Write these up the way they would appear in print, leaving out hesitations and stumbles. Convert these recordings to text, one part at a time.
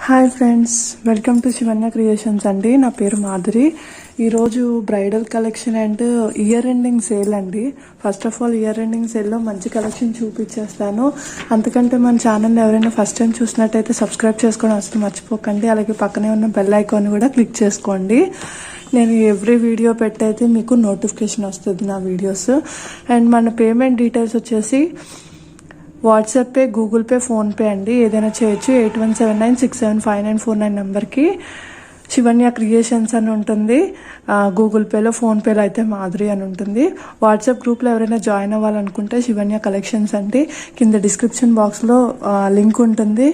Hi friends, welcome to Shivanya creations అండి. నా పేరు మాధురి. ఈరోజు bridal collection and year ending sale అండి. First of all year ending సేల్లో మంచి కలెక్షన్ చూపించేస్తాను. అంతకంటే మన ఛానల్ ఎవరైనా ఫస్ట్ టైం చూసినట్టయితే సబ్స్క్రైబ్ చేసుకోవడం అసలు మర్చిపోకండి. అలాగే పక్కనే ఉన్న బెల్ ఐకాన్ కూడా క్లిక్ చేసుకోండి. నేను ఎవ్రీ వీడియో పెట్టయితే మీకు నోటిఫికేషన్ వస్తుంది నా వీడియోస్. అండ్ మన పేమెంట్ డీటెయిల్స్ వచ్చేసి WhatsApp pay, Google pay, PhonePe అండి. ఏదైనా చేయొచ్చు. 8179675949 నెంబర్కి శివన్య క్రియేషన్స్ అని ఉంటుంది. గూగుల్ పేలో, ఫోన్పేలో అయితే మాధురి అని ఉంటుంది. వాట్సాప్ గ్రూప్లో ఎవరైనా జాయిన్ అవ్వాలనుకుంటే శివన్య కలెక్షన్స్ అండి. కింద డిస్క్రిప్షన్ బాక్స్లో లింక్ ఉంటుంది.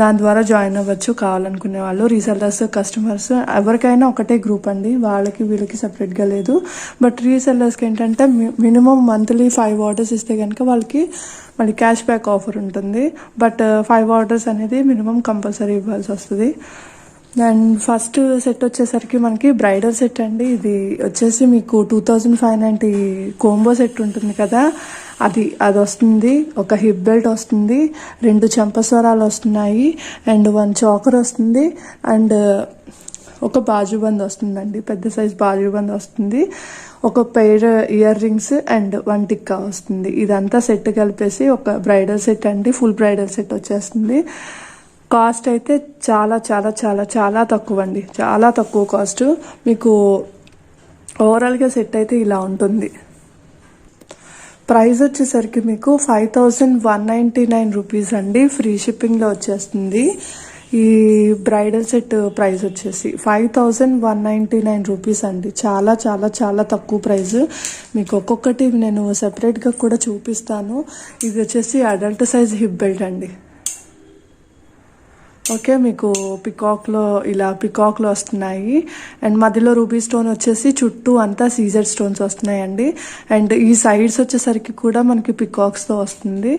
దాని ద్వారా జాయిన్ అవ్వచ్చు కావాలనుకునే వాళ్ళు. రీసెల్లర్స్, కస్టమర్స్ ఎవరికైనా ఒకటే గ్రూప్ అండి. వాళ్ళకి వీళ్ళకి సపరేట్గా లేదు. బట్ రీసెల్లర్స్కి ఏంటంటే మినిమం మంత్లీ 5 ఆర్డర్స్ ఇస్తే కనుక వాళ్ళకి మళ్ళీ క్యాష్ బ్యాక్ ఆఫర్ ఉంటుంది. బట్ 5 ఆర్డర్స్ అనేది మినిమం కంపల్సరీ ఇవ్వాల్సి వస్తుంది. అండ్ ఫస్ట్ సెట్ వచ్చేసరికి మనకి బ్రైడల్ సెట్ అండి. ఇది వచ్చేసి మీకు 2590 కోంబో సెట్ ఉంటుంది కదా, అది వస్తుంది. ఒక హిప్ బెల్ట్ వస్తుంది, 2 చెంపస్వరాలు వస్తున్నాయి, అండ్ 1 చాకర్ వస్తుంది, అండ్ ఒక బాజుబంద్ వస్తుందండి. పెద్ద సైజ్ బాజుబంద్ వస్తుంది. ఒక pair ear rings and 1 tikka వస్తుంది. ఇదంతా సెట్ కలిపేసి ఒక బ్రైడల్ సెట్ అండి. ఫుల్ బ్రైడల్ సెట్ వచ్చేస్తుంది. కాస్ట్ అయితే చాలా చాలా చాలా చాలా తక్కువ అండి. చాలా తక్కువ కాస్ట్. మీకు ఓవరాల్గా సెట్ అయితే ఇలా ఉంటుంది. ప్రైస్ వచ్చేసరికి మీకు 5199 రూపీస్ అండి. ఫ్రీ షిప్పింగ్లో వచ్చేస్తుంది. ఈ బ్రైడల్ సెట్ ప్రైస్ వచ్చేసి 5199 రూపీస్ అండి. చాలా చాలా చాలా తక్కువ ప్రైస్. మీకు ఒక్కొక్కటి నేను సెపరేట్గా కూడా చూపిస్తాను. ఇది వచ్చేసి అడల్ట్ సైజ్ హిప్ బెల్ట్ అండి. ఓకే, మీకు పికాక్లో వస్తున్నాయి. అండ్ మధ్యలో రూబీ స్టోన్ వచ్చేసి చుట్టూ అంతా సీజర్ స్టోన్స్ వస్తున్నాయండి. అండ్ ఈ సైడ్స్ వచ్చేసరికి కూడా మనకి పికాక్స్తో వస్తుంది.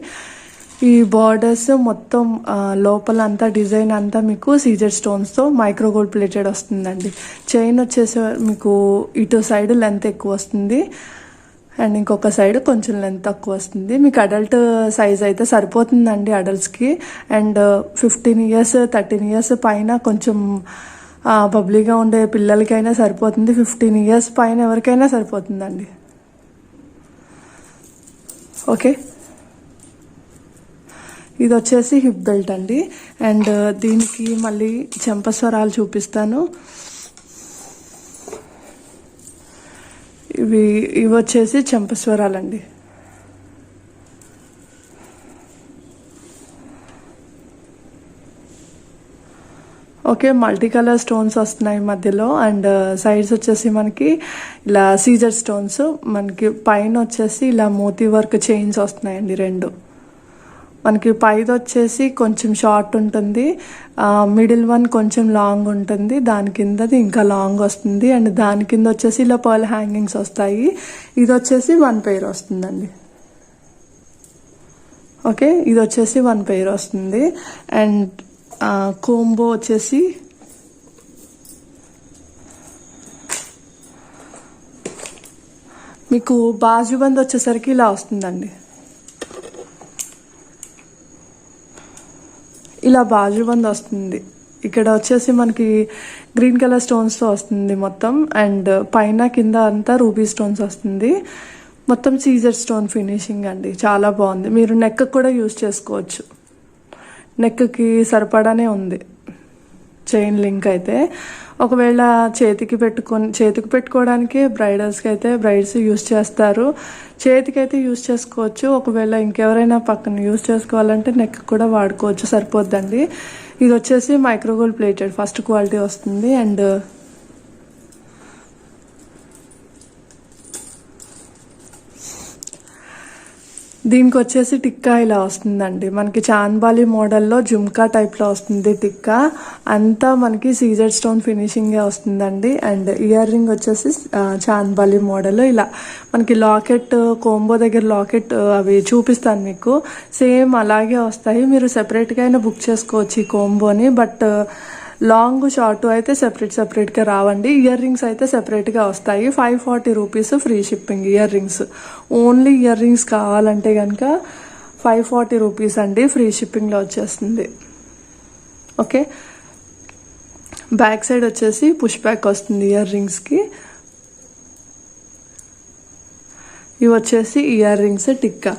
ఈ బార్డర్స్ మొత్తం లోపల అంతా డిజైన్ అంతా మీకు సీజర్ స్టోన్స్తో మైక్రో గోల్డ్ ప్లేటెడ్ వస్తుందండి. చైన్ వచ్చేసి మీకు ఇటు సైడ్ లెంత్ ఎక్కువ వస్తుంది, అండ్ ఇంకొక సైడ్ కొంచెం లెంత్ తక్కువ వస్తుంది. మీకు అడల్ట్ సైజ్ అయితే సరిపోతుందండి అడల్ట్స్కి. అండ్ 15 ఇయర్స్ 13 ఇయర్స్ పైన కొంచెం బబ్లీగా ఉండే పిల్లలకైనా సరిపోతుంది. 15 ఇయర్స్ పైన ఎవరికైనా సరిపోతుందండి. ఓకే, ఇది వచ్చేసి హిప్ బెల్ట్ అండి. అండ్ దీనికి మళ్ళీ చెంపస్వరాలు చూపిస్తాను. ఇవి వచ్చేసి చెంపస్వరాలండి. ఓకే, మల్టీ కలర్ స్టోన్స్ వస్తున్నాయి మధ్యలో. అండ్ సైడ్స్ వచ్చేసి మనకి ఇలా సీజర్ స్టోన్స్. మనకి పైన వచ్చేసి ఇలా మోతీ వర్క్ చైన్స్ వస్తున్నాయండి 2. మనకి పైది వచ్చేసి కొంచెం షార్ట్ ఉంటుంది, మిడిల్ వన్ కొంచెం లాంగ్ ఉంటుంది, దాని కిందది ఇంకా లాంగ్ వస్తుంది. అండ్ దాని కింద వచ్చేసి ఇలా పర్ల్ హ్యాంగింగ్స్ వస్తాయి. ఇది వచ్చేసి 1 పెయిర్ వస్తుందండి. ఓకే, ఇది వచ్చేసి 1 పెయిర్ వస్తుంది. అండ్ కోంబో వచ్చేసి మీకు బాజుబంద్ వచ్చేసరికి ఇలా వస్తుందండి. ఇలా బాజుబంద్ వస్తుంది. ఇక్కడ వచ్చేసి మనకి గ్రీన్ కలర్ స్టోన్స్తో వస్తుంది మొత్తం. అండ్ పైన కింద అంతా రూబీ స్టోన్స్ వస్తుంది. మొత్తం సీజర్ స్టోన్ ఫినిషింగ్ అండి. చాలా బాగుంది. మీరు నెక్ కూడా యూజ్ చేసుకోవచ్చు. నెక్కి సరిపడానే ఉంది చైన్ లింక్ అయితే. ఒకవేళ చేతికి పెట్టుకోవడానికి బ్రైడ్స్ యూజ్ చేస్తారు. చేతికి అయితే యూజ్ చేసుకోవచ్చు. ఒకవేళ ఇంకెవరైనా పక్కన యూజ్ చేసుకోవాలంటే నెక్ కూడా వాడుకోవచ్చు, సరిపోద్దండి. ఇది వచ్చేసి మైక్రోగోల్డ్ ప్లేటెడ్ ఫస్ట్ క్వాలిటీ వస్తుంది. అండ్ దీనికి వచ్చేసి టిక్కా ఇలా వస్తుందండి. మనకి చాంద్బాలి మోడల్లో జుమ్కా టైప్లో వస్తుంది టిక్కా. అంతా మనకి సీజర్ స్టోన్ ఫినిషింగే వస్తుందండి. అండ్ ఇయర్ రింగ్ వచ్చేసి చాంద్బాలి మోడల్. ఇలా మనకి లాకెట్, కోంబో దగ్గర లాకెట్ అవి చూపిస్తాను మీకు. సేమ్ అలాగే వస్తాయి. మీరు సెపరేట్గా అయినా బుక్ చేసుకోవచ్చు ఈ కోంబోని. బట్ లాంగ్ షార్ట్ అయితే సెపరేట్గా రావండి. ఇయర్ రింగ్స్ అయితే సెపరేట్గా వస్తాయి. 540 rupees free shipping. Ear rings only ear rings కావాలంటే కనుక 540 రూపీస్ అండి. ఫ్రీ షిప్పింగ్లో వచ్చేస్తుంది. ఓకే, బ్యాక్ సైడ్ వచ్చేసి పుష్ బ్యాక్ వస్తుంది ఇయర్ రింగ్స్కి. ఇవి వచ్చేసి ఇయర్ రింగ్స్ టిక్కా.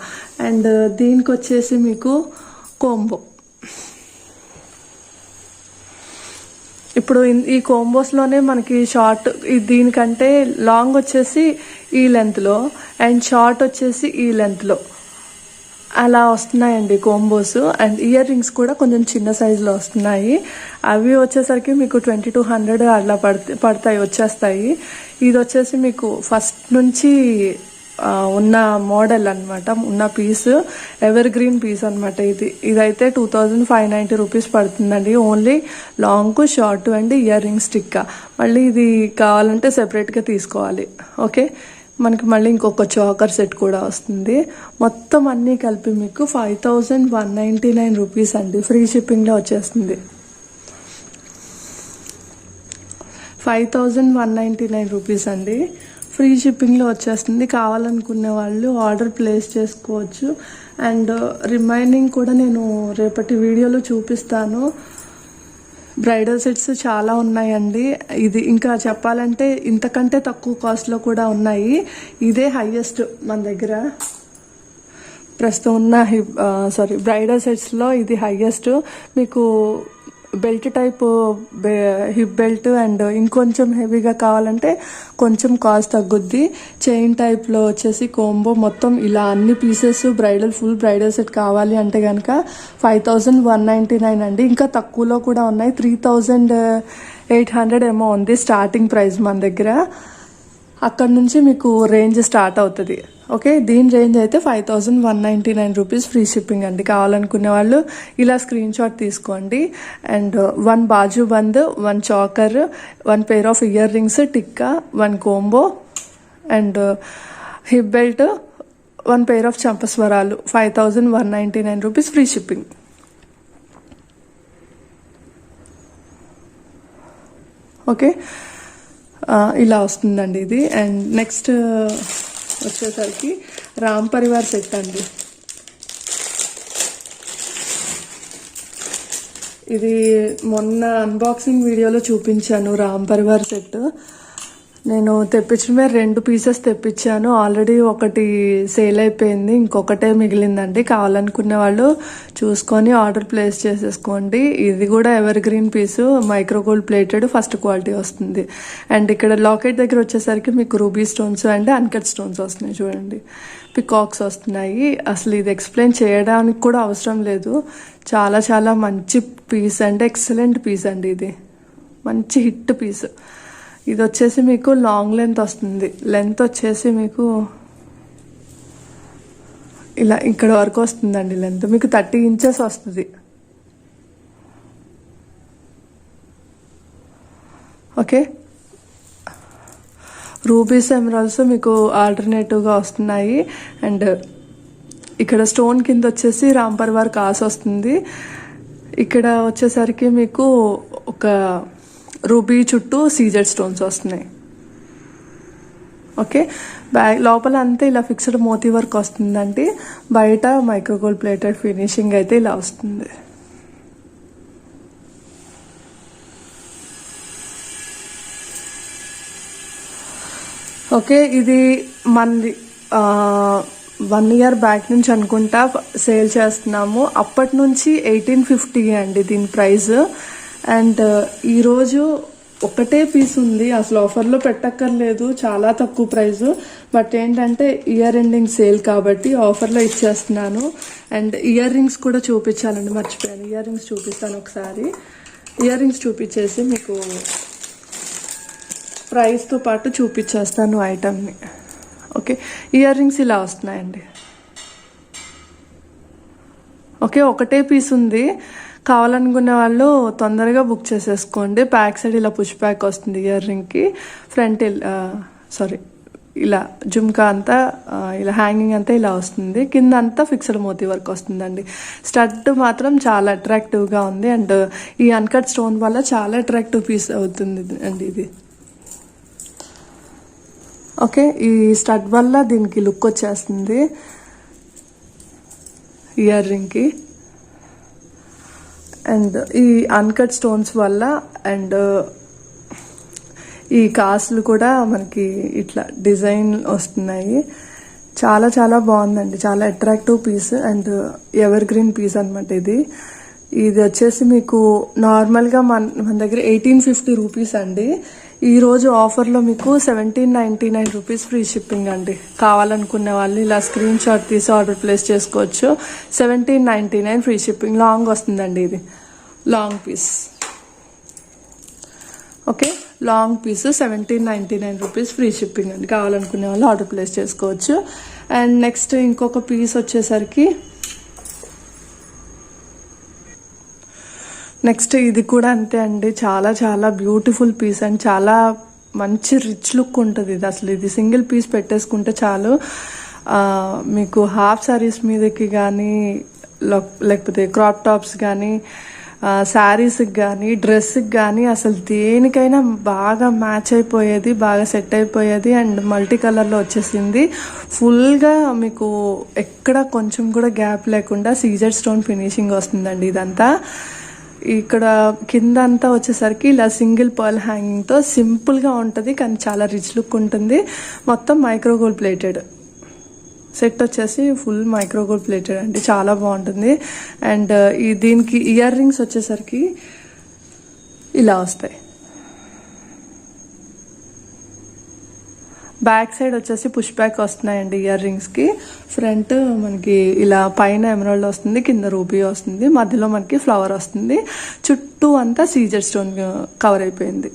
అండ్ దీనికి వచ్చేసి మీకు కోంబో. ఇప్పుడు ఈ కోంబోస్లోనే మనకి షార్ట్ దీనికంటే లాంగ్ వచ్చేసి ఈ లెంత్లో అండ్ షార్ట్ వచ్చేసి ఈ లెంత్లో అలా వస్తున్నాయండి కోంబోస్. అండ్ ఇయర్ రింగ్స్ కూడా కొంచెం చిన్న సైజులో వస్తున్నాయి. అవి వచ్చేసరికి మీకు 2200 అలా పడతాయి వచ్చేస్తాయి. ఇది వచ్చేసి మీకు ఫస్ట్ నుంచి ఉన్న మోడల్ అనమాట, ఉన్న పీస్ ఎవర్ గ్రీన్ పీస్ అనమాట. ఇదైతే 2590 రూపీస్ పడుతుందండి. Only long short and ear ring stick. మళ్ళీ ఇది కావాలంటే సెపరేట్గా తీసుకోవాలి. ఓకే, మనకి మళ్ళీ ఇంకొక చాకర్ సెట్ కూడా వస్తుంది. మొత్తం అన్నీ కలిపి మీకు 5199 రూపీస్ అండి. ఫ్రీ షిప్పింగ్లో వచ్చేస్తుంది. 5199 రూపీస్ అండి, ఫ్రీ షిప్పింగ్లో వచ్చేస్తుంది. కావాలనుకునే వాళ్ళు ఆర్డర్ ప్లేస్ చేసుకోవచ్చు. అండ్ రిమైనింగ్ కూడా నేను రేపటి వీడియోలో చూపిస్తాను. బ్రైడల్ సెట్స్ చాలా ఉన్నాయండి. ఇది ఇంకా చెప్పాలంటే ఇంతకంటే తక్కువ కాస్ట్లో కూడా ఉన్నాయి. ఇదే హైయెస్ట్ మన దగ్గర ప్రస్తుతం ఉన్న బ్రైడల్ సెట్స్లో ఇది హైయెస్ట్. మీకు belt type hip belt and ఇంకొంచెం హెవీగా కావాలంటే కొంచెం కాస్ట్ తగ్గుద్ది. చైన్ టైప్లో వచ్చేసి కోంబో మొత్తం ఇలా అన్ని పీసెస్ ఫుల్ బ్రైడల్ సెట్ కావాలి అంటే కనుక 5199 అండి. ఇంకా తక్కువలో కూడా ఉన్నాయి. 3800 ఏమో ఉంది స్టార్టింగ్ ప్రైస్ మన దగ్గర. అక్కడ నుంచి మీకు రేంజ్ స్టార్ట్ అవుతుంది. ఓకే, దీని రేంజ్ అయితే 5199 రూపీస్ ఫ్రీ షిప్పింగ్ అండి. కావాలనుకునే వాళ్ళు ఇలా స్క్రీన్ షాట్ తీసుకోండి. అండ్ 1 బాజు బంద్, 1 చాకర్, 1 పేర్ ఆఫ్ ఇయర్ రింగ్స్ టిక్కా, 1 combo and hip belt, 1 pair of చంపస్వరాలు. 5199 రూపీస్ ఫ్రీ షిప్పింగ్. ఓకే, ఇలా వస్తుందండి ఇది. అండ్ నెక్స్ట్ వచ్చేసరికి రామ్ పరివార్ సెట్ అండి. ఇది మొన్న అన్బాక్సింగ్ వీడియోలో చూపించాను. రామ్ పరివార్ సెట్ నేను తెప్పించడమే 2 పీసెస్ తెప్పించాను. ఆల్రెడీ ఒకటి సేల్ అయిపోయింది, ఇంకొకటే మిగిలిందండి. కావాలనుకునే వాళ్ళు చూసుకొని ఆర్డర్ ప్లేస్ చేసేసుకోండి. ఇది కూడా ever green peas, micro gold plated, first quality వస్తుంది. అండ్ ఇక్కడ లాకెట్ దగ్గర వచ్చేసరికి మీకు ruby stones and uncut stones వస్తున్నాయి. చూడండి, పికాక్స్ వస్తున్నాయి. అసలు ఇది ఎక్స్ప్లెయిన్ చేయడానికి కూడా అవసరం లేదు. చాలా చాలా మంచి పీస్ అండ్ ఎక్సలెంట్ పీస్ అండి. ఇది మంచి హిట్ పీస్. ఇది వచ్చేసి మీకు లాంగ్ లెంత్ వస్తుంది. లెంత్ వచ్చేసి మీకు ఇలా ఇక్కడ వరకు వస్తుందండి. లెంత్ మీకు 30 ఇంచెస్ వస్తుంది. ఓకే, రూబీస్ ఎమరాల్డ్స్ మీకు ఆల్టర్నేటివ్గా వస్తున్నాయి. అండ్ ఇక్కడ స్టోన్ కింద వచ్చేసి రామ్ పరివార్ కాస్ వస్తుంది. ఇక్కడ వచ్చేసరికి మీకు ఒక రూబీ చుట్టూ సీజెడ్ స్టోన్స్ వస్తున్నాయి. ఓకే, లోపల అంతా ఇలా ఫిక్స్డ్ మోతీ వర్క్ వస్తుందండి. బయట మైక్రోగోల్డ్ ప్లేటెడ్ ఫినిషింగ్ అయితే ఇలా వస్తుంది. ఓకే, ఇది మనది 1 year బ్యాక్ నుంచి అనుకుంటా సేల్ చేస్తున్నాము. అప్పటి నుంచి 1850 అండి దీని ప్రైస్. అండ్ ఈరోజు ఒకటే పీస్ ఉంది. అసలు ఆఫర్లో పెట్టక్కర్లేదు, చాలా తక్కువ ప్రైస్. బట్ ఏంటంటే ఇయర్ ఎండింగ్ సేల్ కాబట్టి ఆఫర్లో ఇచ్చేస్తున్నాను. అండ్ ఇయర్ రింగ్స్ కూడా చూపించాలండి, మర్చిపోయాను. ఇయర్ రింగ్స్ చూపిస్తాను ఒకసారి. ఇయర్ రింగ్స్ చూపించేసి మీకు ప్రైస్తో పాటు చూపించేస్తాను ఐటమ్ని. ఓకే, ఇయర్ రింగ్స్ ఇలా వస్తున్నాయండి. ఓకే, ఒకటే పీస్ ఉంది. కావాలనుకునే వాళ్ళు తొందరగా బుక్ చేసేసుకోండి. బ్యాక్ సైడ్ ఇలా పుష్ బ్యాక్ వస్తుంది ఇయర్ రింగ్కి. ఫ్రంట్ ఇలా జుమ్కా అంతా ఇలా హ్యాంగింగ్ అంతా ఇలా వస్తుంది. కింద అంతా ఫిక్స్డ్ మోతీ వర్క్ వస్తుందండి. స్టడ్ మాత్రం చాలా అట్రాక్టివ్గా ఉంది. అండ్ ఈ అన్కట్ స్టోన్ వల్ల చాలా అట్రాక్టివ్ పీస్ అవుతుంది అండి ఇది. ఓకే, ఈ స్టడ్ వల్ల దీనికి లుక్ వచ్చేస్తుంది ఇయర్ రింగ్కి. అండ్ ఈ అన్కట్ స్టోన్స్ వల్ల అండ్ ఈ కాసులు కూడా మనకి ఇట్లా డిజైన్ వస్తున్నాయి. చాలా చాలా బాగుందండి, చాలా attractive piece and evergreen piece అనమాట. ఇది వచ్చేసి మీకు నార్మల్గా మన దగ్గర 1850 రూపీస్ అండి. ఈరోజు ఆఫర్లో మీకు 1799 రూపీస్ ఫ్రీ షిప్పింగ్ అండి. కావాలనుకునే వాళ్ళు ఇలా స్క్రీన్ షాట్ తీసి ఆర్డర్ ప్లేస్ చేసుకోవచ్చు. 1799 ఫ్రీ షిప్పింగ్. లాంగ్ వస్తుందండి, ఇది long piece. Okay, long piece 1799 rupees free shipping అండి. కావాలనుకునే వాళ్ళు ఆర్డర్ ప్లేస్ చేసుకోవచ్చు. అండ్ నెక్స్ట్ ఇంకొక పీస్ వచ్చేసరికి నెక్స్ట్ ఇది కూడా అంతే అండి. చాలా చాలా బ్యూటిఫుల్ పీస్ అండ్ చాలా మంచి రిచ్ లుక్ ఉంటుంది. ఇది సింగిల్ పీస్ పెట్టేసుకుంటే చాలు. మీకు హాఫ్ సారీస్ మీదకి కానీ లేకపోతే క్రాప్ టాప్స్ కానీ శారీస్కి కానీ డ్రెస్కి కానీ అసలు దేనికైనా బాగా మ్యాచ్ అయిపోయేది, బాగా సెట్ అయిపోయేది. అండ్ మల్టీ కలర్లో వచ్చేసింది. ఫుల్గా మీకు ఎక్కడ కొంచెం కూడా గ్యాప్ లేకుండా సీజర్ స్టోన్ ఫినిషింగ్ వస్తుందండి. ఇదంతా ఇక్కడ కింద అంతా వచ్చేసరికి ఇలా సింగిల్ పర్ల్ హ్యాంగింగ్తో సింపుల్గా ఉంటుంది, కానీ చాలా రిచ్ లుక్ ఉంటుంది. మొత్తం మైక్రోగోల్డ్ ప్లేటెడ్ సెట్ వచ్చేసి ఫుల్ మైక్రోగోల్డ్ ప్లేటెడ్ అండి. చాలా బాగుంటుంది. అండ్ దీనికి ఇయర్ రింగ్స్ వచ్చేసరికి ఇలా వస్తాయి. బ్యాక్ సైడ్ వచ్చేసి పుష్ బ్యాక్ వస్తున్నాయండి ఇయర్ రింగ్స్కి. ఫ్రంట్ మనకి ఇలా పైన ఎమరాల్డ్ వస్తుంది, కింద రూబీ వస్తుంది, మధ్యలో మనకి ఫ్లవర్ వస్తుంది. చుట్టూ అంతా సీజర్ స్టోన్ కవర్ అయిపోయింది.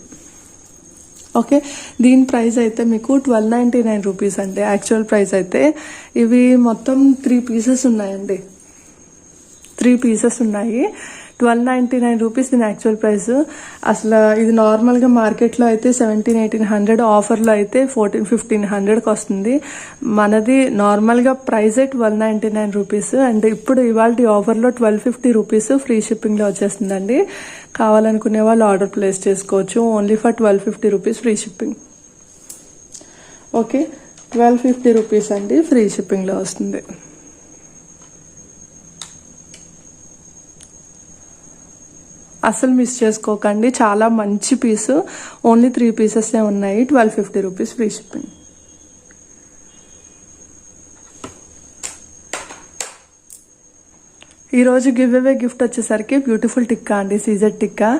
ఓకే, దీని ప్రైస్ అయితే మీకు 1299 రూపీస్ అండి. యాక్చువల్ ప్రైస్ అయితే ఇవి మొత్తం 3 పీసెస్ ఉన్నాయండి. 3 పీసెస్ ఉన్నాయి. 1299 రూపీస్ దీని యాక్చువల్ ప్రైస్. అసలు ఇది నార్మల్గా మార్కెట్లో అయితే 1700-1800, ఆఫర్లో అయితే 1400-1500కి వస్తుంది. మనది నార్మల్గా ప్రైజే 1299 రూపీస్. అండ్ ఇప్పుడు ఇవాళ ఆఫర్లో 1250 రూపీస్ ఫ్రీ షిప్పింగ్లో వచ్చేస్తుందండి. కావాలనుకునే వాళ్ళు ఆర్డర్ ప్లేస్ చేసుకోవచ్చు. Only for 1250 rupees free shipping. Okay, 1250 rupees అండి, ఫ్రీ షిప్పింగ్లో వస్తుంది. అసలు మిస్ చేసుకోకండి, చాలా మంచి పీసు. ఓన్లీ 3 పీసెస్ ఉన్నాయి. 1250 రూపీస్ ఫ్రీ షిప్పింగ్. ఈరోజు గివ్ అవే గిఫ్ట్ వచ్చేసరికి బ్యూటిఫుల్ టిక్కా అండి, సీజర్ టిక్కా.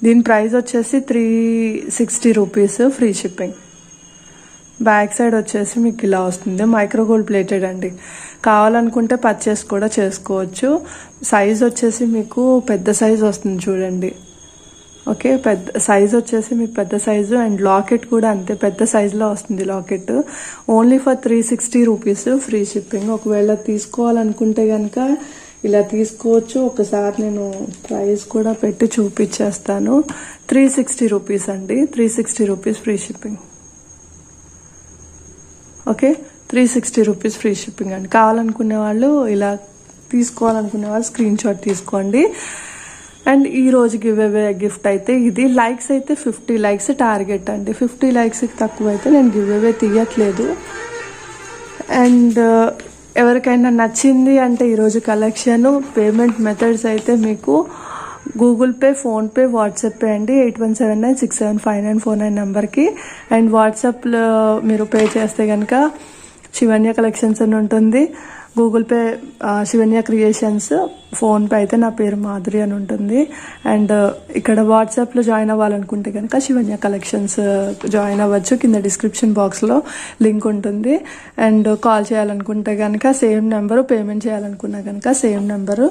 దీని ప్రైస్ వచ్చేసి 360 rupees free shipping. Back side వచ్చేసి మీకు ఇలా వస్తుంది, మైక్రోగోల్డ్ ప్లేటెడ్ అండి. కావాలనుకుంటే పర్చేస్ కూడా చేసుకోవచ్చు. సైజ్ వచ్చేసి మీకు పెద్ద సైజ్ వస్తుంది చూడండి. ఓకే, పెద్ద సైజ్ వచ్చేసి మీకు పెద్ద సైజు. అండ్ లాకెట్ కూడా అంతే పెద్ద సైజులో వస్తుంది locket. Only for 360 rupees free shipping. ఒకవేళ తీసుకోవాలనుకుంటే కనుక ఇలా తీసుకోవచ్చు. ఒకసారి నేను ప్రైస్ కూడా పెట్టి చూపించేస్తాను. 360 రూపీస్ అండి, 360 rupees free shipping. Okay, 360 rupees free shipping అండి. కావాలనుకునే వాళ్ళు ఇలా తీసుకోవాలనుకునే వాళ్ళు స్క్రీన్ షాట్ తీసుకోండి. అండ్ ఈ రోజు గివ్ అవే గిఫ్ట్ అయితే ఇది. లైక్స్ అయితే 50 లైక్స్ టార్గెట్ అండి. 50 లైక్స్కి తక్కువ అయితే నేను గివ్ అవే తీయట్లేదు. అండ్ ఎవరికైనా నచ్చింది అంటే ఈరోజు కలెక్షన్ పేమెంట్ మెథడ్స్ అయితే మీకు Google pay, PhonePe, WhatsApp pay అండి. 8179675949 నెంబర్కి. అండ్ వాట్సాప్లో మీరు పే చేస్తే కనుక శివన్య కలెక్షన్స్ అని ఉంటుంది. Google pay Shivanya creations, PhonePe అయితే నా పేరు మాధురి అని ఉంటుంది. అండ్ ఇక్కడ వాట్సాప్లో జాయిన్ అవ్వాలనుకుంటే కనుక శివన్య కలెక్షన్స్ జాయిన్ అవ్వచ్చు. కింద డిస్క్రిప్షన్ బాక్స్లో లింక్ ఉంటుంది. అండ్ కాల్ చేయాలనుకుంటే కనుక సేమ్ నెంబరు, పేమెంట్ చేయాలనుకున్నా కనుక సేమ్ నెంబరు.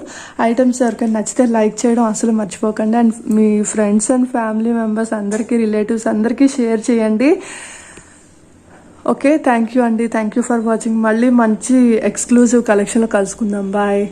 ఐటమ్స్ ఎవరికైనా నచ్చితే లైక్ చేయడం అసలు మర్చిపోకండి. And me friends and family members అందరికీ, రిలేటివ్స్ అందరికీ షేర్ చేయండి. ఓకే, థ్యాంక్ యూ అండి, థ్యాంక్ యూ ఫర్ వాచింగ్. మళ్ళీ మంచి ఎక్స్క్లూజివ్ కలెక్షన్లో కలుసుకుందాం. బాయ్.